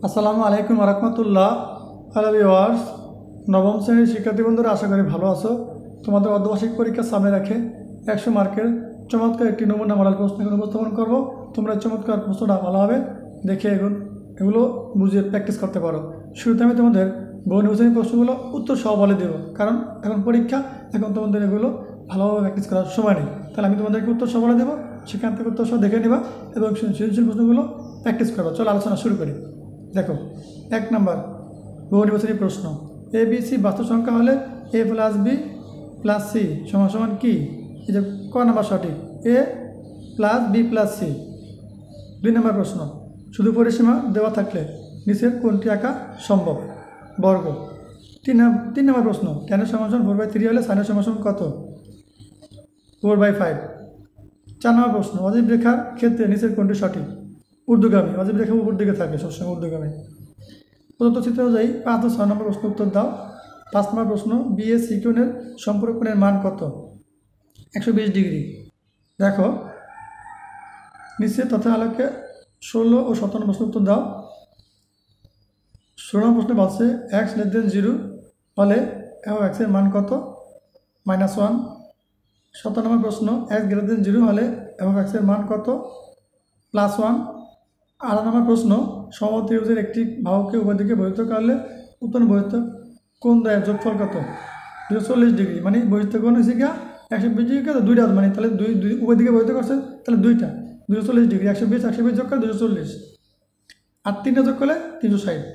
আসসালামু আলাইকুম রহমতুল্লাহ। Hello viewers, নবম শ্রেণীর শিক্ষার্থী বন্ধুরা, আশা করি ভালো আছো। তোমাদের অর্ধবার্ষিক পরীক্ষার সামনে রেখে 100 মার্কের চমৎকার একটি নমুনা মডেল প্রশ্ন এগুলো উপস্থাপন করবো। তোমরা চমৎকার প্রশ্নটা ভালোভাবে দেখে এগুলো বুঝে প্র্যাকটিস করতে পারো। শুরুতে আমি তোমাদের বহু নির্বাচনী প্রশ্নগুলো উত্তর সহ বলে দেবো, কারণ এখন পরীক্ষা, এখন তোমাদের এগুলো ভালোভাবে প্র্যাকটিস করার সময় নেই। তাহলে আমি তোমাদেরকে উত্তর সহ বলে দেবো, সেখান থেকে উত্তর সহ দেখে নেবা এবং সৃজনশীল প্রশ্নগুলো প্র্যাকটিস করবা। চলো আলোচনা শুরু করি। দেখো, 1 নম্বর বহু নির্বাচনী প্রশ্ন। এ বি সি বাস্তব সংখ্যা হলে এ প্লাস বি প্লাস সি সমান সমান কি? এই যে ক নাম্বার সঠিক, এ প্লাস বি প্লাস সি। 2 নম্বর প্রশ্ন, শুধু পরিসীমা দেওয়া থাকলে নিচের কোনটি আঁকা সম্ভব? বর্গ। 3 নম্বর প্রশ্ন, টেনের সমান 4/3 হলে সাইনের সমান কত? 4/5। 4 নম্বর প্রশ্ন, অজীব রেখার ক্ষেত্রে নিচের কোনটি সঠিক? ঊর্ধ্বগামী। অজীব রেখা উপর দিকে থাকে, সবসময় ঊর্ধ্বগামী। প্রদত্ত চিত্র অনুযায়ী 5 ও 6 নম্বর প্রশ্ন উত্তর দাও। 5 নম্বর প্রশ্ন, বি এ সি কোণের সম্পূরক কোণের মান কত? 120 ডিগ্রি। দেখো নিচে তথ্য আলোকে 16 ও 17 নম্বর প্রশ্ন উত্তর দাও। 16 নম্বর প্রশ্নে বলছে x 0 হলে f(x) এর মান কত? -1। 17 নম্বর প্রশ্ন, x 0 হলে f(x) এর মান কত? +1। 18 নম্বর প্রশ্ন, সমত্রিভুজের একটি বাহুকে উভয় দিকে বহির্ত করলে উৎপন্ন বহির্ত কোণ দ্বয়ের যোগফল কত? 240 ডিগ্রি। মানে বহির্ত কোণ হয়েছে গিয়া 120 ডিগ্রি, দুইটা, মানে তাহলে দুই উভয় দিকে বহির্ত করছে, তাহলে দুইটা 240 ডিগ্রি। 120 যোগ করে 240, আর 3টা যোগ করলে 360।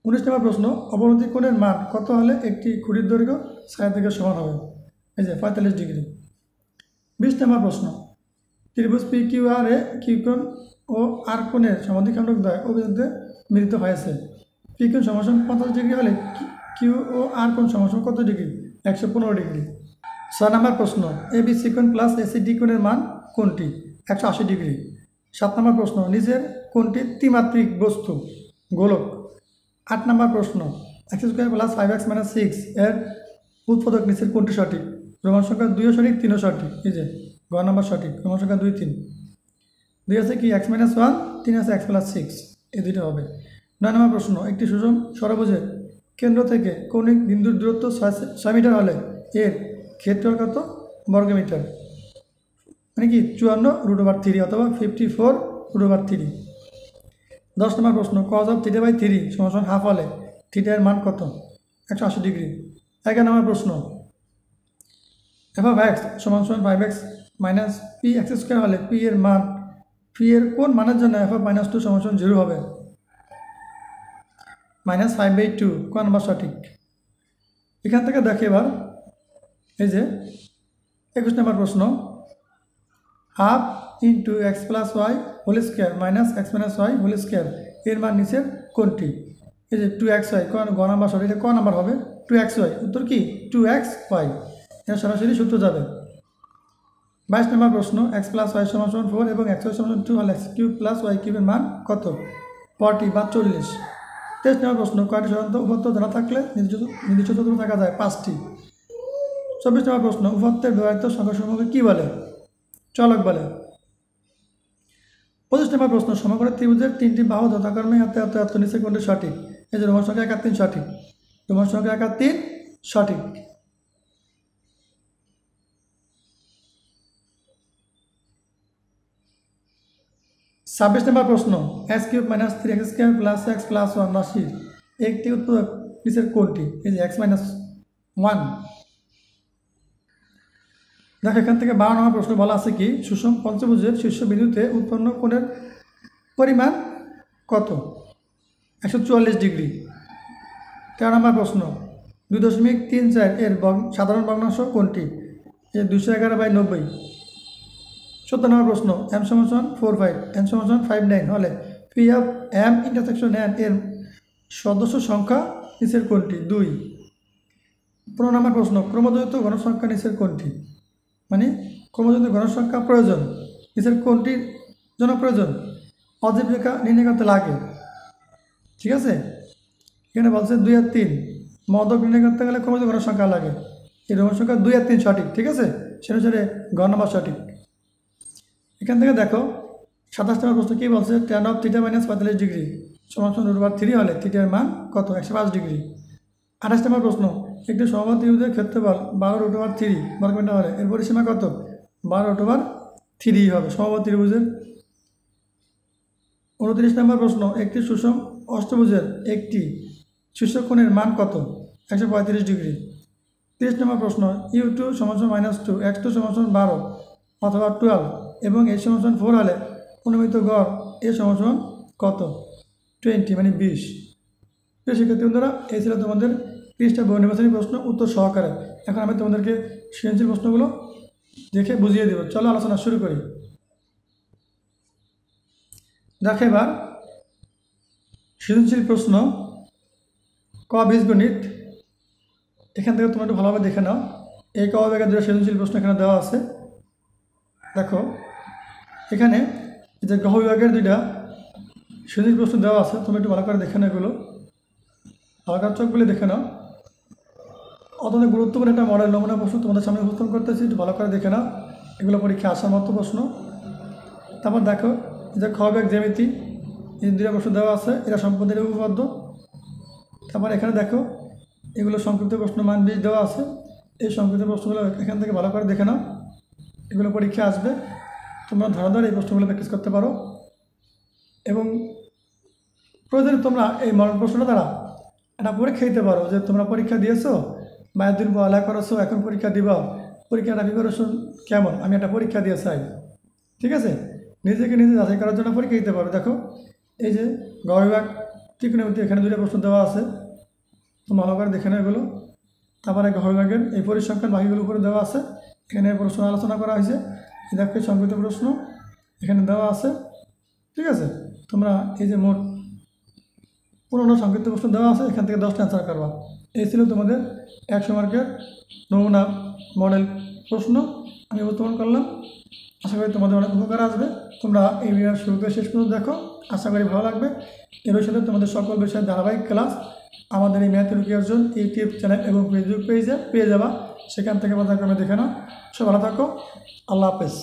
19 নম্বর প্রশ্ন, অবনতি কোণের মান কত হলে একটি খুঁটির দৈর্ঘ্য ছায়াদিকের সমান হবে? এই যে 45 ডিগ্রি। 20 নম্বর প্রশ্ন, ত্রিভুজ পি কিউ আর এ কিউ কোণ ও আর কোণের সমাধিখণ্ডক দ্বয় অভিমুখে মিলিত হয়েছে। পি কোণ সমান 50 ডিগ্রি হলে কিউ ও আর কোণ সমান কত ডিগ্রি? 115 ডিগ্রি। 6 নম্বর প্রশ্ন, এ বি সি কোণ প্লাস এসি ডি কোণের মান কোনটি? 180 ডিগ্রি। 7 নম্বর প্রশ্ন, নিচের কোনটি ত্রিমাত্রিক বস্তু? গোলক। 8 নম্বর প্রশ্ন, x² + 5x - 6 এর উৎপাদক নিচের কোনটি সঠিক? রোমান সংখ্যা 2ও সঠিক, 3ও সঠিক। এই যে গ নাম্বার সঠিক, রোমান সংখ্যা 2, 3। 2 আছে কি x - 1, 3 আছে x + 6, এই দুটো হবে। 9 নম্বর প্রশ্ন, একটি সুষম ষড়ভুজের কেন্দ্র থেকে কৌণিক বিন্দুর দূরত্ব 6 মিটার হলে এর ক্ষেত্রফল কত বর্গমিটার? মানে কি 54√3 অথবা 54√3। 10 নম্বর প্রশ্ন, cos of θ/3 = হাফ হলে থিটা এর মান কত? 180 ডিগ্রি। 11 নম্বর প্রশ্ন, f(x) = 5x - px² হলে পি এর কোন মানের জন্য f(-2) = 0 হবে? -5/2। ক নম্বর সঠিক। এখান থেকে দেখে এবার এই যে 21 নম্বর প্রশ্ন, half into x + y² - x - y² এর মান নিচের কোনটি? এই যে 2xy, গ নাম্বার সঠিক, এটা ক নাম্বার হবে? 2xy। উত্তর কি 2xy, এটা সরাসরি সূত্র যাবে। 22 নম্বর প্রশ্ন, x + y = 4 এবং xy = 2 হলে x³ + y³ এর মান কত? 40 বা 40। 23 নম্বর প্রশ্ন, কয়টি স্বতন্ত্র উপাত্ত জানা থাকলে নির্দিষ্ট চতুর্থ থাকা যায়? 5টি। 24 নম্বর প্রশ্ন, উপাত্তের ব্যবহৃত সংখ্যাসমূহকে কী বলে? চলক বলে। 25 নম্বর প্রশ্ন, সমকোণী ত্রিভুজের 3টি বাহু যথাক্রমে নিচে কোনটি সঠিক? এই যে রোমান সংখ্যা 1 আর 3 সঠিক, রোমান সংখ্যা 1 আর 3 সঠিক। 26 নম্বর প্রশ্ন, x³ - 3x² + x + 1 রাশির একটি উৎপাদক নিচের কোনটি? এই যে x - 1। দেখো এখান থেকে 12 নম্বর প্রশ্ন বলা আছে কি, সুষম পঞ্চভুজের শীর্ষবিন্দুতে উৎপন্ন কোণের পরিমাণ কত? 144 ডিগ্রি। 13 নম্বর প্রশ্ন, 2.34 এর সাধারণ ভগ্নাংশ কোনটি? এই 211/90। 17 নম্বর প্রশ্ন, m = 45, n = 59 হলে P(m)(n) এর সদস্য সংখ্যা নিচের কোনটি? 2। 15 নম্বর প্রশ্ন, ক্রমযুক্ত ঘনসংখ্যা নিচের কোনটি? মানে ক্রমযুক্ত ঘনসংখ্যা প্রয়োজন নিচের কোনটির জন্য প্রয়োজন? অজীব রেখা নির্ণয় করতে লাগে। ঠিক আছে, এখানে বলছে 2 আর 3, মদক নির্ণয় করতে গেলে ক্রমযুক্ত ঘনসংখ্যা লাগে। এই রোমান সংখ্যা 2 আর 3 সঠিক। ঠিক আছে, সে অনুসারে গ নাম্বার সঠিক। এখান থেকে দেখো 27 নম্বর প্রশ্ন কী বলছে, tan of theta minus 45 degree সমান √3 হলে থিটার মান কত, 105 ডিগ্রি। 28 নম্বর প্রশ্ন, একটি সমবাহু ত্রিভুজের ক্ষেত্রফল 12√3 বর্গমিটার হলে এর পরিসীমা কত, 12/3 হবে সমবাহু ত্রিভুজের। 29 নম্বর প্রশ্ন, একটি সুষম অষ্টভুজের একটি শীর্ষকোণের মান কত, 135 ডিগ্রি। 30 নম্বর প্রশ্ন, u2 = -2, x2 = 12 অথবা 12 এবং a = 4 হলে অনুমিত গড় a = কত, 20 মানে 20। প্রিয় শিক্ষার্থী বন্ধুরা, এই ছিল তোমাদের 30টা বহু নির্বাচনী প্রশ্ন উত্তর সহকারে। এখন আমি তোমাদেরকে সৃজনশীল প্রশ্নগুলো দেখে বুঝিয়ে দেব। চলো আলোচনা শুরু করি। দেখো এবার সৃজনশীল প্রশ্ন ক বীজগণিত। এখান থেকে তোমরা একটু ভালোভাবে দেখে নাও। এই ক বিভাগের দুটো সৃজনশীল প্রশ্ন এখানে দেওয়া আছে। দেখো এখানে যে গ্রহ বিভাগের দুইটা সৃজনশীল প্রশ্ন দেওয়া আছে, তুমি একটু ভালো করে দেখে নাও। এগুলো ভালো করে চোখগুলি দেখে নাও। অত্যন্ত গুরুত্বপূর্ণ একটা মডেল নমুনা প্রশ্ন তোমাদের সামনে উপস্থাপন করতেছি, একটু ভালো করে দেখে নাও। এগুলো পরীক্ষা আসার মতো প্রশ্ন। তারপর দেখো যে খ বিভাগ জ্যামিতি, এই দুটো প্রশ্ন দেওয়া আছে, এরা সম্পদের উপপাদ্য। তারপর এখানে দেখো এগুলো সংক্ষিপ্ত প্রশ্ন মান 20 দেওয়া আছে। এই সংক্ষিপ্ত প্রশ্নগুলো এখান থেকে ভালো করে দেখে নাও। এগুলো পরীক্ষা আসবে, তোমরা ধরে এই প্রশ্নগুলো প্র্যাকটিস করতে পারো এবং প্রয়োজনে তোমরা এই মডেল প্রশ্নটা দ্বারা একটা পরীক্ষা দিতে পারো, যে তোমরা পরীক্ষা দিয়েছো বা একদিন পড়ালেখা করেছো, এখন পরীক্ষা দিবা, পরীক্ষাটা প্রিপারেশন কেমন, আমি একটা পরীক্ষা দিয়ে চাই। ঠিক আছে, নিজেকে নিজে যাচাই করার জন্য পরীক্ষা দিতে পারো। দেখো এই যে গ বিভাগ ত্রিকোণমিতি, এখানে দুটো প্রশ্ন দেওয়া আছে, তোমরা ভালো করে দেখে নাও এগুলো। তারপরে ঘ বিভাগের এই পরিসংখ্যান বাকিগুলো উপরে দেওয়া আছে, এখানে প্রশ্ন আলোচনা করা হয়েছে। দেখো সংক্ষিপ্ত প্রশ্ন এখানে দেওয়া আছে। ঠিক আছে, তোমরা এই যে মোট 15 সংক্ষিপ্ত প্রশ্ন দেওয়া আছে, এখান থেকে 10টা অ্যান্সার করবা। এই ছিল তোমাদের 100 মার্কের নমুনা মডেল প্রশ্ন আমি উপস্থাপন করলাম। আশা করি তোমাদের অনেক উপকার আসবে। তোমরা এই ভিডিওর শুরু থেকে শেষ পর্যন্ত দেখো, আশা করি ভালো লাগবে। এর সাথে তোমাদের সকল বিষয়ের ধারাবাহিক ক্লাস আমাদের এই ম্যাথ রুকি অর্জন ইউটিউব চ্যানেল এবং ফেসবুক পেজে পেয়ে যাবা। সেখান থেকে পর্যায়ক্রমে দেখে নাও। সব ভালো থাকো, আল্লাহ হাফেজ।